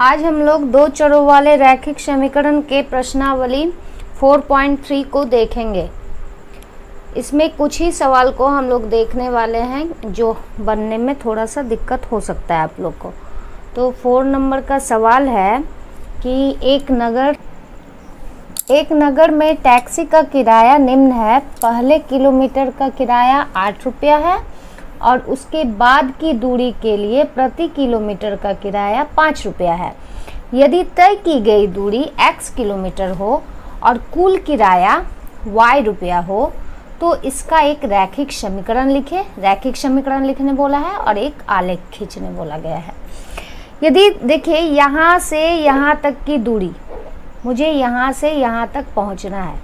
आज हम लोग दो चरों वाले रैखिक समीकरण के प्रश्नावली 4.3 को देखेंगे। इसमें कुछ ही सवाल को हम लोग देखने वाले हैं जो बनने में थोड़ा सा दिक्कत हो सकता है आप लोग को। तो 4 नंबर का सवाल है कि एक नगर में टैक्सी का किराया निम्न है। पहले किलोमीटर का किराया 8 रुपया है और उसके बाद की दूरी के लिए प्रति किलोमीटर का किराया 5 रुपया है। यदि तय की गई दूरी x किलोमीटर हो और कुल किराया y रुपया हो तो इसका एक रैखिक समीकरण लिखें। रैखिक समीकरण लिखने बोला है और एक आलेख खींचने बोला गया है। यदि देखिए यहाँ से यहाँ तक की दूरी, मुझे यहाँ से यहाँ तक पहुँचना है।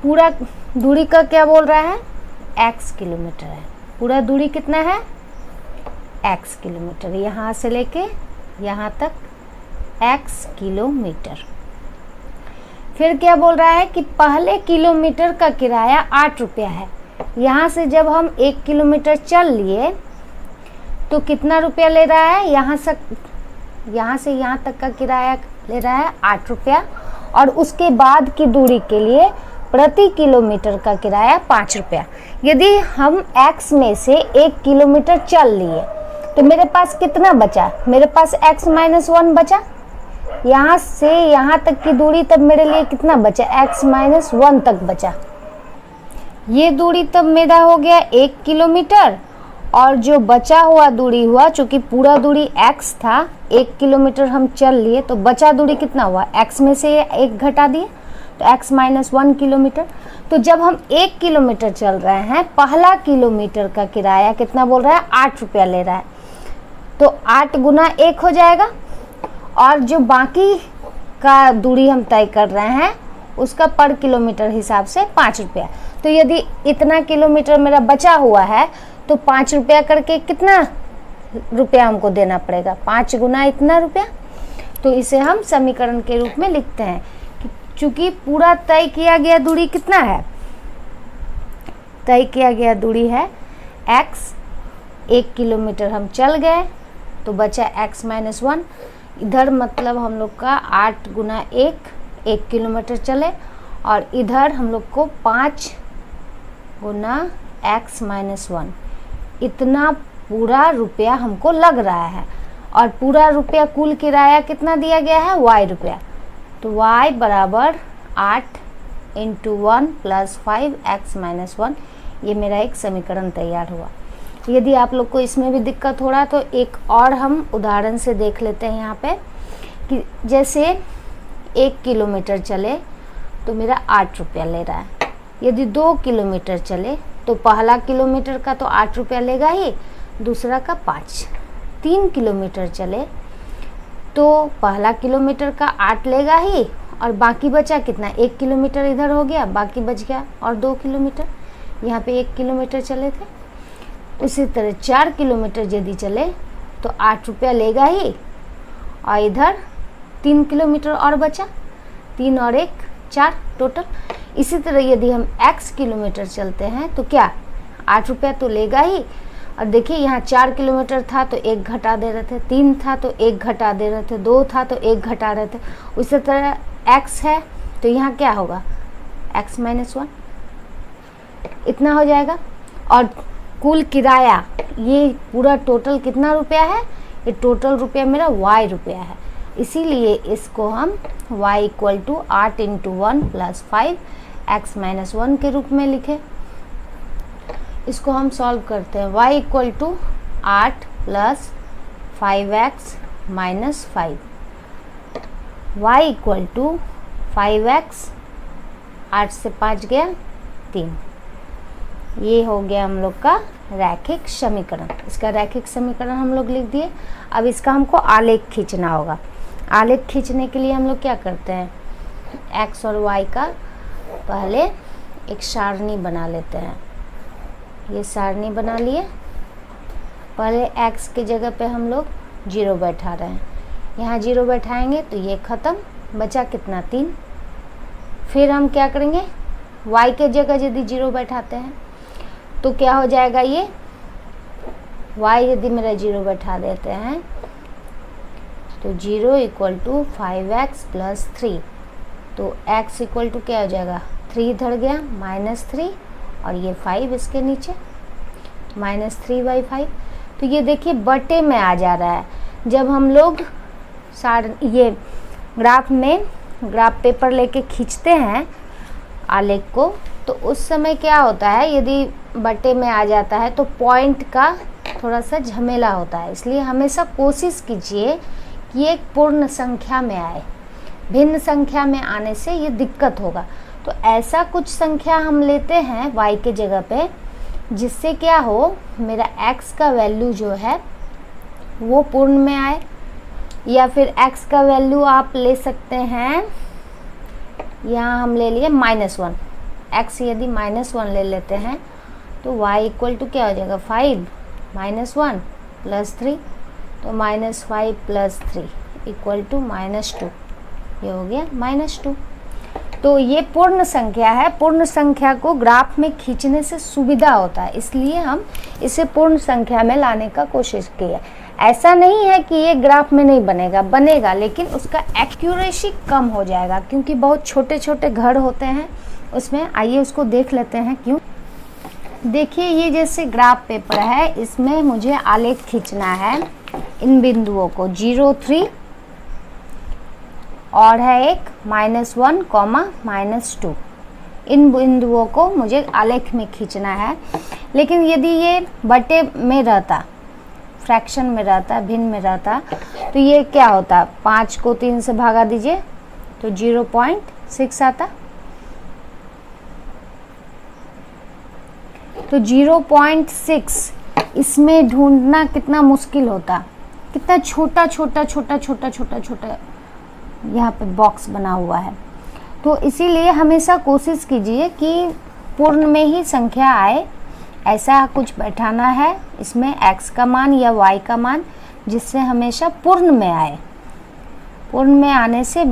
पूरा दूरी का क्या बोल रहा है, x किलोमीटर है। पूरा दूरी कितना है, x किलोमीटर। यहाँ से लेके यहाँ तक x किलोमीटर। फिर क्या बोल रहा है कि पहले किलोमीटर का किराया 8 रुपया है। यहाँ से जब हम 1 किलोमीटर चल लिए तो कितना रुपया ले रहा है, यहाँ से यहाँ तक का किराया ले रहा है 8 रुपया और उसके बाद की दूरी के लिए प्रति किलोमीटर का किराया 5 रुपया। यदि हम x में से 1 किलोमीटर चल लिए तो मेरे पास कितना बचा, मेरे पास x - 1 बचा। यहाँ से यहाँ तक की दूरी तब मेरे लिए कितना बचा, x - 1 तक बचा। ये दूरी तब मेरा हो गया 1 किलोमीटर और जो बचा हुआ दूरी हुआ, चूँकि पूरा दूरी x था, 1 किलोमीटर हम चल लिए तो बचा दूरी कितना हुआ, x में से 1 घटा दिए तो x - 1 किलोमीटर। तो जब हम 1 किलोमीटर चल रहे हैं, पहला किलोमीटर का किराया कितना बोल रहा है, 8 रुपया ले रहा है। तो 8 गुना 1 हो जाएगा और जो बाकी का दूरी हम तय कर रहे हैं उसका पर किलोमीटर हिसाब से 5 रुपया। तो यदि इतना किलोमीटर मेरा बचा हुआ है तो 5 रुपया करके कितना रुपया हमको देना पड़ेगा, 5 गुना इतना रुपया। तो इसे हम समीकरण के रूप में लिखते हैं कि चूँकि पूरा तय किया गया दूरी कितना है, तय किया गया दूरी है x। 1 किलोमीटर हम चल गए तो बचा x - 1। इधर मतलब हम लोग का 8 गुना 1 किलोमीटर चले और इधर हम लोग को 5 गुना x - 1 इतना पूरा रुपया हमको लग रहा है। और पूरा रुपया कुल किराया कितना दिया गया है, y रुपया। तो y बराबर 8 × 1 + 5x - 1। ये मेरा एक समीकरण तैयार हुआ। यदि आप लोग को इसमें भी दिक्कत हो रहा है तो एक और हम उदाहरण से देख लेते हैं यहाँ पे कि जैसे 1 किलोमीटर चले तो मेरा 8 रुपया ले रहा है। यदि 2 किलोमीटर चले तो पहला किलोमीटर का तो 8 रुपया लेगा ही, दूसरा का 5। 3 किलोमीटर चले तो पहला किलोमीटर का 8 लेगा ही और बाकी बचा कितना, 1 किलोमीटर इधर हो गया, बाकी बच गया और 2 किलोमीटर। यहाँ पे 1 किलोमीटर चले थे। उसी तरह 4 किलोमीटर यदि चले तो 8 रुपया लेगा ही और इधर 3 किलोमीटर और बचा, 3 और 1 4 टोटल। इसी तरह यदि हम x किलोमीटर चलते हैं तो क्या 8 रुपया तो लेगा ही। और देखिए यहाँ 4 किलोमीटर था तो 1 घटा दे रहे थे, 3 था तो 1 घटा दे रहे थे, 2 था तो 1 घटा रहे थे। उसी तरह x है तो यहाँ क्या होगा, x - 1 इतना हो जाएगा। और कुल किराया, ये पूरा टोटल कितना रुपया है, ये टोटल रुपया मेरा y रुपया है। इसीलिए इसको हम y = 8 × 1 + 5x - 1 के रूप में लिखें। इसको हम सॉल्व करते हैं। y = 8 + 5x - 5। y = 5x, 8 से 5 गया 3। ये हो गया हम लोग का रैखिक समीकरण। इसका रैखिक समीकरण हम लोग लिख दिए। अब इसका हमको आलेख खींचना होगा। आलेख खींचने के लिए हम लोग क्या करते हैं, x और y का पहले एक सारणी बना लेते हैं। ये सारणी बना लिए। पहले x की जगह पे हम लोग 0 बैठा रहे हैं, यहाँ 0 बैठाएंगे तो ये ख़त्म, बचा कितना 3। फिर हम क्या करेंगे, y के जगह यदि 0 बैठाते हैं तो क्या हो जाएगा, ये y यदि मेरा 0 बैठा देते हैं तो 0 इक्वल टू 5x प्लस 3, तो x इक्वल टू क्या हो जाएगा, 3 इधर गया -3 और ये 5 इसके नीचे -3/5। तो ये देखिए बटे में आ जा रहा है। जब हम लोग ये ग्राफ पेपर लेके खींचते हैं आलेख को, तो उस समय क्या होता है, यदि बटे में आ जाता है तो पॉइंट का थोड़ा सा झमेला होता है। इसलिए हमेशा कोशिश कीजिए कि एक पूर्ण संख्या में आए, भिन्न संख्या में आने से ये दिक्कत होगा। तो ऐसा कुछ संख्या हम लेते हैं y के जगह पे, जिससे क्या हो, मेरा x का वैल्यू जो है वो पूर्ण में आए। या फिर x का वैल्यू आप ले सकते हैं, यहाँ हम ले लिए -1, x यदि -1 ले लेते हैं तो y इक्वल टू क्या हो जाएगा, 5 -1 प्लस 3, तो -5 प्लस 3 इक्वल टू -2, ये हो गया -2। तो ये पूर्ण संख्या है। पूर्ण संख्या को ग्राफ में खींचने से सुविधा होता है, इसलिए हम इसे पूर्ण संख्या में लाने का कोशिश की है। ऐसा नहीं है कि ये ग्राफ में नहीं बनेगा, बनेगा, लेकिन उसका एक्यूरेसी कम हो जाएगा, क्योंकि बहुत छोटे छोटे घर होते हैं उसमें। आइए उसको देख लेते हैं क्यों। देखिए ये जैसे ग्राफ पेपर है, इसमें मुझे आलेख खींचना है इन बिंदुओं को, 0, 3 और है एक -1, -2। इन बिंदुओं को मुझे आलेख में खींचना है। लेकिन यदि ये बटे में रहता, फ्रैक्शन में रहता, भिन्न में रहता, तो ये क्या होता, 5 को 3 से भागा दीजिए तो 0.6 आता। तो 0.6 इसमें ढूंढना कितना मुश्किल होता, कितना छोटा छोटा छोटा छोटा छोटा छोटा यहाँ पे बॉक्स बना हुआ है। तो इसीलिए हमेशा कोशिश कीजिए कि पूर्ण में ही संख्या आए, ऐसा कुछ बैठाना है इसमें x का मान या y का मान, जिससे हमेशा पूर्ण में आए। पूर्ण में आने से इन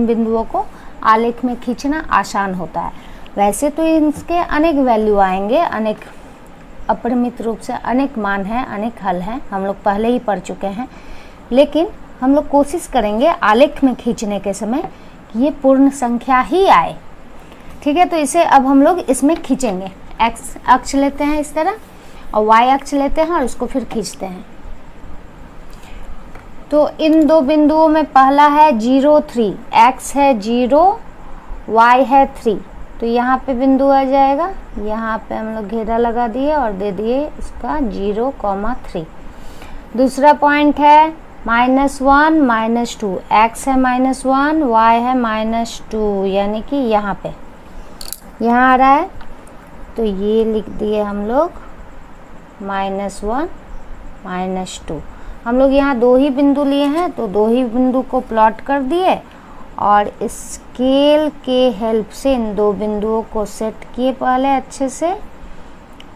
बिंदुओं को आलेख में खींचना आसान होता है। वैसे तो इसके अनेक वैल्यू आएंगे, अनेक अपरिमित रूप से अनेक मान हैं, अनेक हल हैं, हम लोग पहले ही पढ़ चुके हैं। लेकिन हम लोग कोशिश करेंगे आलेख में खींचने के समय कि ये पूर्ण संख्या ही आए। ठीक है, तो इसे अब हम लोग इसमें खींचेंगे। x अक्ष लेते हैं इस तरह और y अक्ष लेते हैं और इसको फिर खींचते हैं। तो इन दो बिंदुओं में पहला है 0, 3, x है 0, y है 3, तो यहाँ पे बिंदु आ जाएगा। यहाँ पे हम लोग घेरा लगा दिए और दे दिए इसका 0,3। दूसरा पॉइंट है -1, -2, x है -1, y है -2, यानी कि यहाँ पे यहाँ आ रहा है, तो ये लिख दिए हम लोग -1, -2। हम लोग यहाँ 2 ही बिंदु लिए हैं, तो 2 ही बिंदु को प्लॉट कर दिए और स्केल के हेल्प से इन 2 बिंदुओं को सेट किए पहले अच्छे से,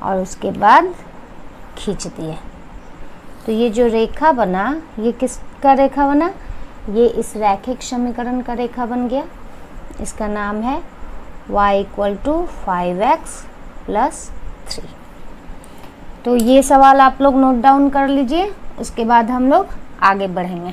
और उसके बाद खींच दिए। तो ये जो रेखा बना, ये किसका रेखा बना, ये इस रैखिक समीकरण का रेखा बन गया। इसका नाम है y equal to 5x plus 3। तो ये सवाल आप लोग नोट डाउन कर लीजिए, उसके बाद हम लोग आगे बढ़ेंगे।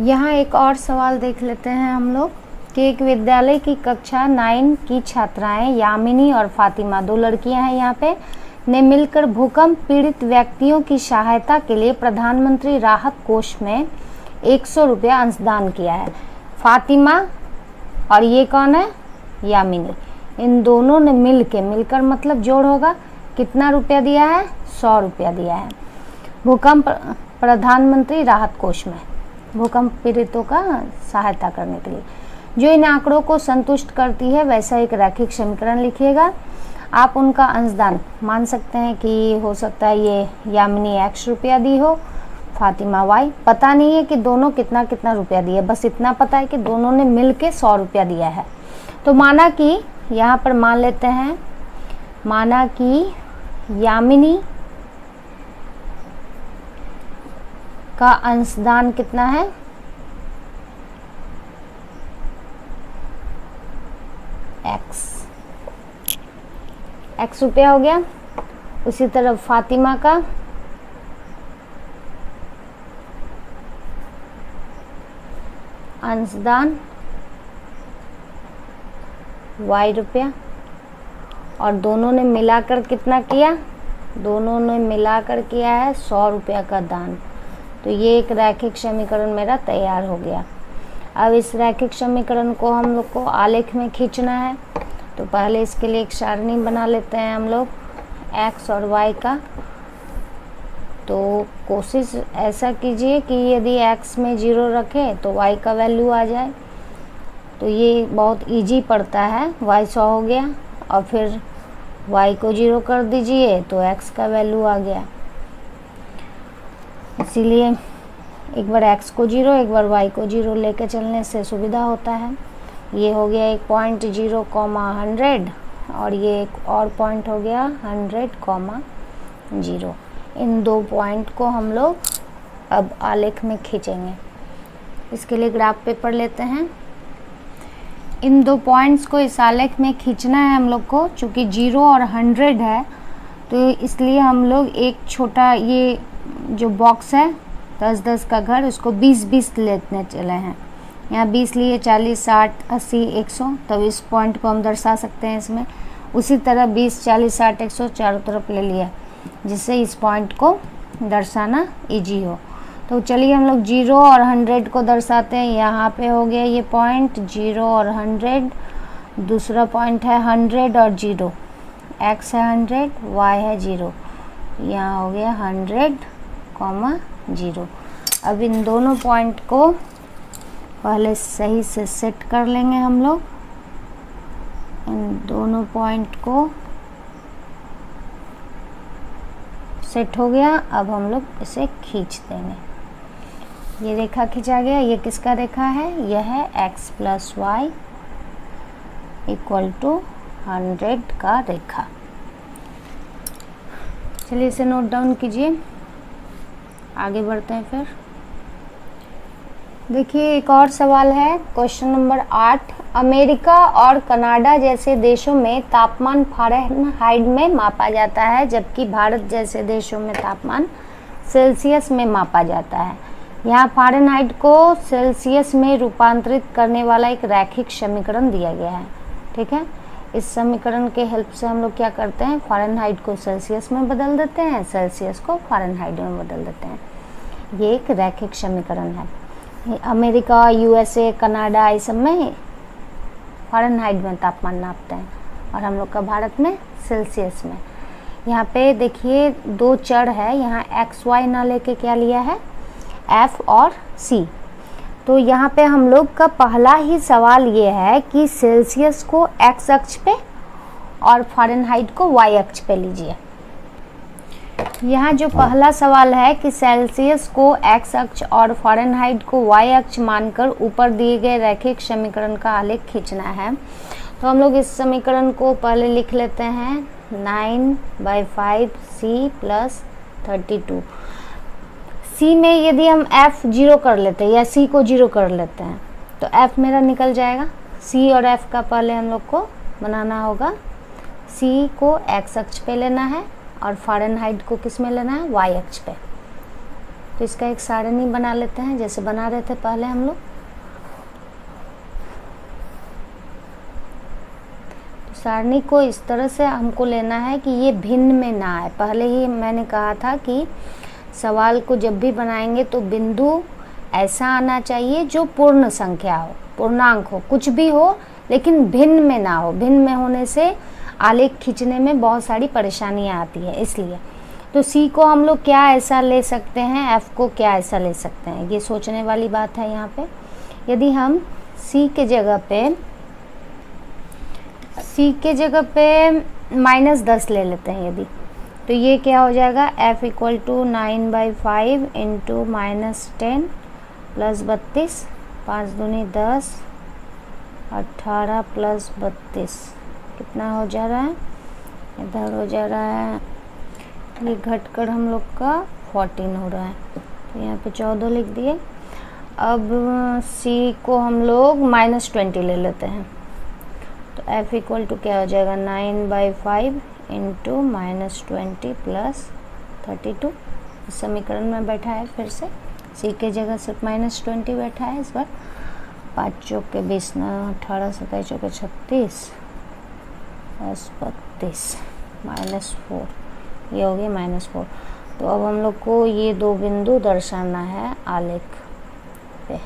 यहाँ एक और सवाल देख लेते हैं हम लोग कि एक विद्यालय की कक्षा 9 की छात्राएं यामिनी और फातिमा, 2 लड़कियां हैं यहाँ पे, ने मिलकर भूकंप पीड़ित व्यक्तियों की सहायता के लिए प्रधानमंत्री राहत कोष में 100 रुपया अंशदान किया है। फातिमा और ये कौन है, यामिनी, इन दोनों ने मिलकर मतलब जोड़ होगा, कितना रुपया दिया है, 100 रुपया दिया है भूकंप प्रधानमंत्री राहत कोष में, भूकंप पीड़ितों का सहायता करने के लिए। जो इन आंकड़ों को संतुष्ट करती है वैसा एक रैखिक समीकरण लिखिएगा। आप उनका अंशदान मान सकते हैं कि हो सकता है ये यामिनी x रुपया दी हो, फातिमा y। पता नहीं है कि दोनों कितना कितना रुपया दिए, बस इतना पता है कि दोनों ने मिल के 100 रुपया दिया है। तो माना कि यहाँ पर मान लेते हैं, माना कि यामिनी का अंशदान कितना है, x रुपया हो गया। उसी तरह फातिमा का अंशदान y रुपया, और दोनों ने मिलाकर कितना किया, दोनों ने मिलाकर किया है 100 रुपया का दान। तो ये एक रैखिक समीकरण मेरा तैयार हो गया। अब इस रैखिक समीकरण को हम लोग को आलेख में खींचना है, तो पहले इसके लिए एक सारणी बना लेते हैं हम लोग x और y का। तो कोशिश ऐसा कीजिए कि यदि x में 0 रखें तो y का वैल्यू आ जाए, तो ये बहुत इजी पड़ता है। y 100 हो गया और फिर y को 0 कर दीजिए तो x का वैल्यू आ गया। इसीलिए एक बार x को 0 एक बार y को 0 लेके चलने से सुविधा होता है। ये हो गया एक पॉइंट 0, 100 और ये एक और पॉइंट हो गया 100, 0। इन दो पॉइंट को हम लोग अब आलेख में खींचेंगे। इसके लिए ग्राफ पेपर लेते हैं। इन दो पॉइंट्स को इस आलेख में खींचना है हम लोग को। चूँकि 0 और 100 है तो इसलिए हम लोग एक छोटा ये जो बॉक्स है 10-10 का घर, उसको 20-20 लेने चले हैं। यहाँ 20 लिए 40, 60, 80, 100, तब इस पॉइंट को हम दर्शा सकते हैं इसमें। उसी तरह 20, 40, 60, 100 चारों तरफ ले लिया, जिससे इस पॉइंट को दर्शाना इजी हो। तो चलिए हम लोग 0 और 100 को दर्शाते हैं। यहाँ पे हो गया ये पॉइंट 0 और 100, दूसरा पॉइंट है 100 और 0, x है 100, y है 0, यहाँ हो गया 100, 0। अब इन दोनों पॉइंट को पहले सही से सेट कर लेंगे हम लोग। इन दोनों पॉइंट को सेट हो गया। अब हम लोग इसे खींच देंगे। ये रेखा खींचा गया। ये किसका रेखा है? यह है x + y = 100 का रेखा। चलिए इसे नोट डाउन कीजिए, आगे बढ़ते हैं। फिर देखिए एक और सवाल है, क्वेश्चन नंबर 8। अमेरिका और कनाडा जैसे देशों में तापमान फ़ारेनहाइट में मापा जाता है, जबकि भारत जैसे देशों में तापमान सेल्सियस में मापा जाता है। यहाँ फ़ारेनहाइट को सेल्सियस में रूपांतरित करने वाला एक रैखिक समीकरण दिया गया है। ठीक है, इस समीकरण के हेल्प से हम लोग क्या करते हैं, फ़ारेनहाइट को सेल्सियस में बदल देते हैं, सेल्सियस को फ़ारेनहाइट में बदल देते हैं। ये एक रैखिक समीकरण है। अमेरिका, USA, कनाडा इस सब में फ़ारेनहाइट में तापमान नापते हैं और हम लोग का भारत में सेल्सियस में। यहाँ पे देखिए दो चर है, यहाँ XY ना लेके क्या लिया है, F और C। तो यहाँ पे हम लोग का पहला ही सवाल ये है कि सेल्सियस को x अक्ष पे और फ़ारेनहाइट को y अक्ष पे लीजिए। यहाँ जो पहला सवाल है कि सेल्सियस को x अक्ष और फ़ारेनहाइट को y अक्ष मानकर ऊपर दिए गए रैखिक समीकरण का आलेख खींचना है। तो हम लोग इस समीकरण को पहले लिख लेते हैं 9/5 c + 32। c में यदि हम f 0 कर लेते हैं या c को 0 कर लेते हैं तो f मेरा निकल जाएगा। c और f का पहले हम लोग को बनाना होगा। c को x अक्ष पे लेना है और फ़ारेनहाइट को किस में लेना है, y अक्ष पे। तो इसका एक सारणी बना लेते हैं जैसे बना रहे थे पहले हम लोग। तो सारणी को इस तरह से हमको लेना है कि ये भिन्न में ना आए। पहले ही मैंने कहा था कि सवाल को जब भी बनाएंगे तो बिंदु ऐसा आना चाहिए जो पूर्ण संख्या हो, पूर्णांक हो, कुछ भी हो लेकिन भिन्न में ना हो। भिन्न में होने से आलेख खींचने में बहुत सारी परेशानियां आती है। इसलिए तो C को हम लोग क्या ऐसा ले सकते हैं, F को क्या ऐसा ले सकते हैं, ये सोचने वाली बात है यहाँ पे। यदि हम C के जगह पे -10 ले लेते हैं यदि, तो ये क्या हो जाएगा, F = 9/5 × -10 + 32, 5 दूनी 10, 18 + 32 कितना हो जा रहा है, इधर हो जा रहा है, ये घटकर हम लोग का 14 हो रहा है। तो यहाँ पे 14 लिख दिए। अब C को हम लोग -20 ले लेते हैं तो F = क्या हो जाएगा, 9/5 × -20 + 32। इस समीकरण में बैठा है, फिर से C के जगह सिर्फ -20 बैठा है इस बार। 5 चौक के 20 ना 18 27 चौके 36 10 32 -4, ये हो गया -4। तो अब हम लोग को ये दो बिंदु दर्शाना है आलेख पे।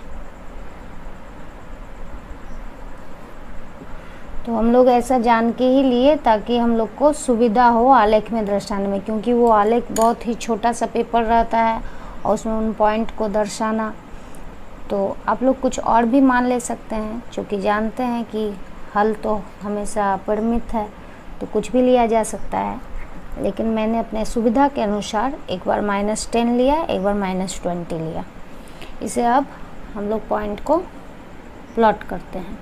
तो हम लोग ऐसा जान के ही लिए ताकि हम लोग को सुविधा हो आलेख में दर्शाने में, क्योंकि वो आलेख बहुत ही छोटा सा पेपर रहता है और उसमें उन पॉइंट को दर्शाना। तो आप लोग कुछ और भी मान ले सकते हैं, क्योंकि जानते हैं कि हल तो हमेशा परिमित है, तो कुछ भी लिया जा सकता है। लेकिन मैंने अपने सुविधा के अनुसार एक बार -10 लिया, एक बार -20 लिया। इसे अब हम लोग पॉइंट को प्लॉट करते हैं।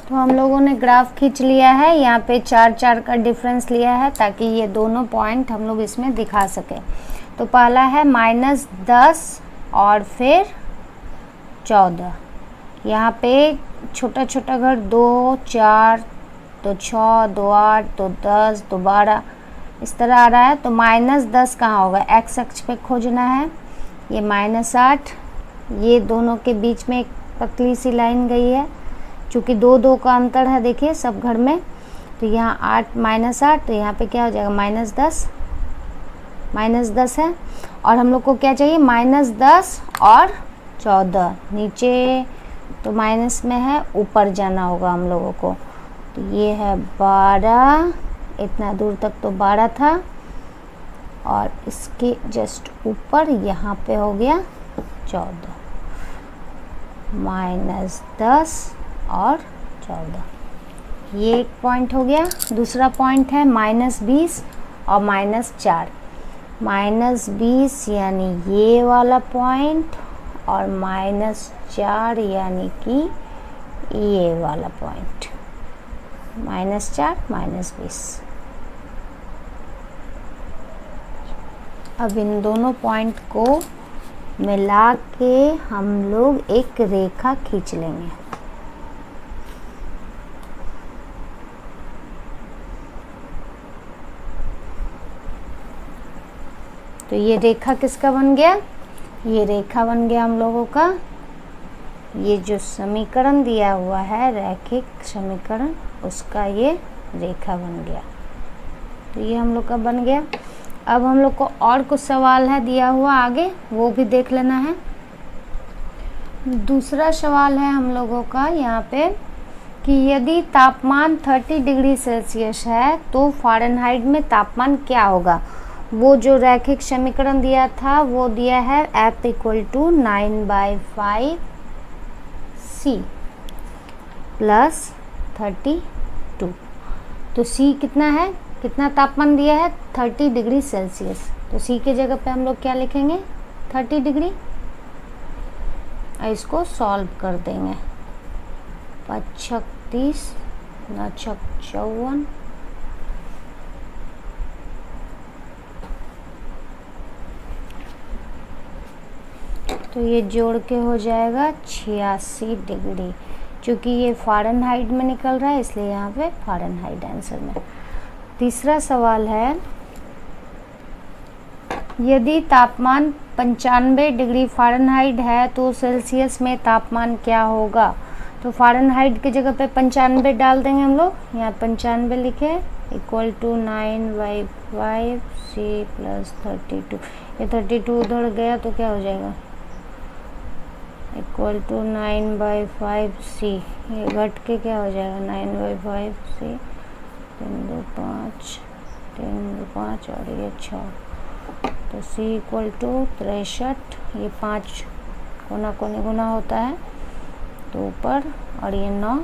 तो हम लोगों ने ग्राफ खींच लिया है, यहाँ पे 4 का डिफरेंस लिया है ताकि ये दोनों पॉइंट हम लोग इसमें दिखा सकें। तो पहला है -10 और फिर 14। यहाँ पे छोटा छोटा घर 2 4 तो 6 2 8 तो 10 तो 12 इस तरह आ रहा है। तो -10 कहाँ होगा, x अक्ष पे खोजना है। ये -8, ये दोनों के बीच में एक पतली सी लाइन गई है, चूँकि 2 2 का अंतर है देखिए सब घर में। तो यहाँ 8 -8, तो यहाँ पे क्या हो जाएगा -10 है। और हम लोग को क्या चाहिए, -10 और 14। नीचे तो माइनस में है, ऊपर जाना होगा हम लोगों को। तो ये है 12, इतना दूर तक तो 12 था, और इसके जस्ट ऊपर यहाँ पे हो गया 14। -10 और 14, ये एक पॉइंट हो गया। दूसरा पॉइंट है -20 और -4। -20 यानी ये वाला पॉइंट, और -4 यानी कि ये वाला पॉइंट। -4 -20। अब इन दोनों पॉइंट को मिला के हम लोग एक रेखा खींच लेंगे। तो ये रेखा किसका बन गया, ये रेखा बन गया हम लोगों का। ये जो समीकरण दिया हुआ है रैखिक समीकरण, उसका ये रेखा बन गया। तो ये हम लोग का बन गया। अब हम लोग को और कुछ सवाल है दिया हुआ आगे, वो भी देख लेना है। दूसरा सवाल है हम लोगों का यहाँ पे कि यदि तापमान 30 डिग्री सेल्सियस है तो फ़ारेनहाइट में तापमान क्या होगा। वो जो रैखिक समीकरण दिया था वो दिया है F = 9/5 C + 32। तो C कितना है, कितना तापमान दिया है, 30 डिग्री सेल्सियस। तो C के जगह पे हम लोग क्या लिखेंगे, 30 डिग्री। और इसको सॉल्व कर देंगे। 5 30 9 54, तो ये जोड़ के हो जाएगा 86 डिग्री। क्योंकि ये फ़ारेनहाइट में निकल रहा है इसलिए यहाँ पे फ़ारेनहाइट आंसर में। तीसरा सवाल है, यदि तापमान 95 डिग्री फ़ारेनहाइट है तो सेल्सियस में तापमान क्या होगा। तो फ़ारेनहाइट की जगह पे 95 डाल देंगे हम लोग। यहाँ 95 लिखे = 9/5 C + 32। ये 32 उधर गया तो क्या हो जाएगा, = 9/5 C। ये घट के क्या हो जाएगा, 9/5 C। 3 2 5 3 2 5 और ये 6। तो C = 63। ये 5 कोना कोने गुना होता है तो ऊपर, और ये 9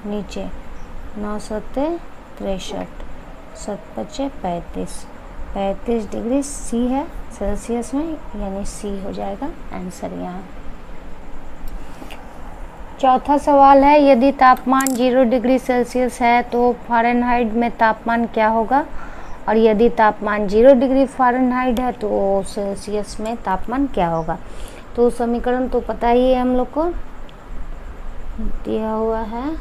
नीचे। 9 7 63, 7 5 35। 35 डिग्री C है सेल्सियस में, यानी C हो जाएगा आंसर यहाँ। चौथा सवाल है, यदि तापमान 0 डिग्री सेल्सियस है तो फ़ारेनहाइट में तापमान क्या होगा। और यदि तापमान 0 डिग्री फ़ारेनहाइट है तो सेल्सियस में तापमान क्या होगा। तो समीकरण तो पता ही है हम लोग को, दिया हुआ है।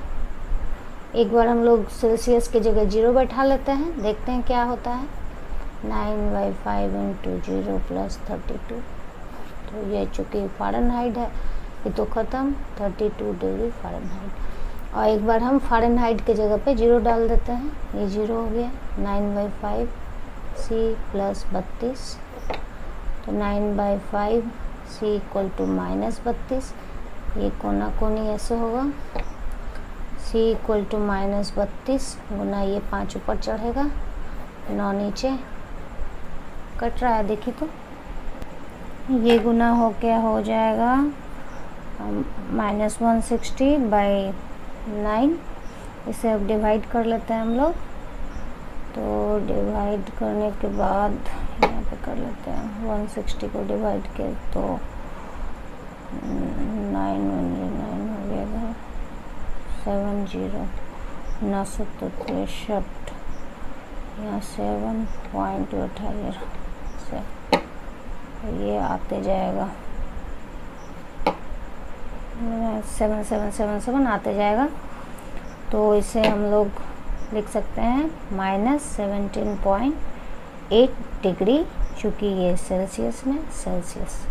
एक बार हम लोग सेल्सियस की जगह 0 बैठा लेते हैं, देखते हैं क्या होता है। 9/5 × 0 + 32। तो ये चूँकि फ़ारेनहाइट है ये तो ख़त्म, 32 डिग्री फ़ारेनहाइट। और एक बार हम फ़ारेनहाइट के जगह पे 0 डाल देते हैं, ये 0 हो गया। 9/5 C प्लस 32, तो 9/5 C इक्वल टू -32। ये कोना कोनी ऐसे होगा, C इक्वल टू -32 गुना ये 5 ऊपर चढ़ेगा, 9 नीचे कट रहा है, देखिए तो ये गुना हो क्या हो जाएगा -160/9। इसे अब डिवाइड कर लेते हैं हम लोग। तो डिवाइड करने के बाद यहाँ पे कर लेते हैं 160 को डिवाइड किया तो 9 हो गया, 70 963, यहाँ 7.28 से ये आते जाएगा 7777 आते जाएगा। तो इसे हम लोग लिख सकते हैं -17.8 डिग्री, चूँकि ये सेल्सियस में सेल्सियस।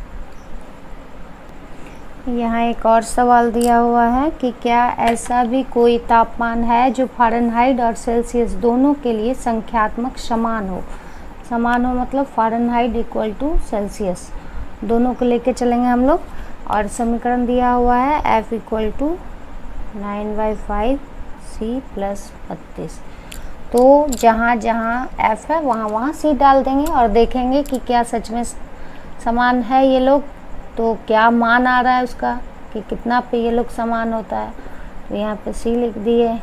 यहाँ एक और सवाल दिया हुआ है कि क्या ऐसा भी कोई तापमान है जो फ़ारेनहाइट और सेल्सियस दोनों के लिए संख्यात्मक समान हो। समान हो मतलब फ़ारेनहाइट इक्वल टू सेल्सियस, दोनों को लेके चलेंगे हम लोग। और समीकरण दिया हुआ है F equal to 9/5 C plus 32। तो जहाँ जहाँ F है वहाँ वहाँ C डाल देंगे और देखेंगे कि क्या सच में समान है ये लोग, तो क्या मान आ रहा है उसका कि कितना पे ये लोग समान होता है। तो यहाँ पे C लिख दिए,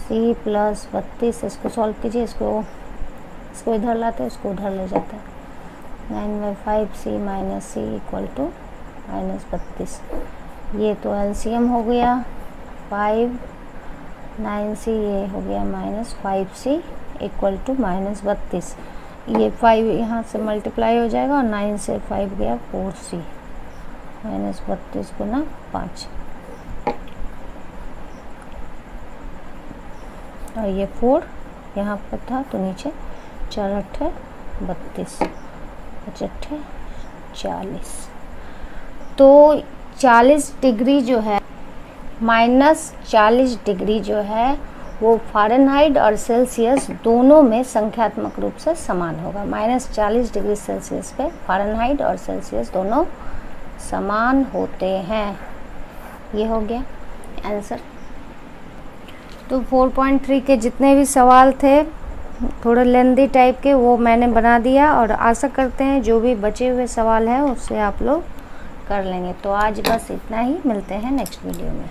C प्लस 32। इसको सॉल्व कीजिए, इसको इधर लाते हैं, इसको उधर ले जाते हैं। 9/5 C minus C equal to -32। ये तो LCM हो गया 5 9C, ये हो गया -5C इक्वल टू -32। ये 5 यहाँ से मल्टीप्लाई हो जाएगा और 9 से 5 गया 4C, -32 गुना 5। और ये 4 यहाँ पर था तो नीचे 4 8 32, 5 8 40। तो 40 डिग्री जो है, -40 डिग्री जो है वो फ़ारेनहाइट और सेल्सियस दोनों में संख्यात्मक रूप से समान होगा। -40 डिग्री सेल्सियस पे फ़ारेनहाइट और सेल्सियस दोनों समान होते हैं। ये हो गया आंसर। तो 4.3 के जितने भी सवाल थे थोड़े लेंदी टाइप के, वो मैंने बना दिया और आशा करते हैं जो भी बचे हुए सवाल हैं उससे आप लोग कर लेंगे। तो आज बस इतना ही, मिलते हैं नेक्स्ट वीडियो में।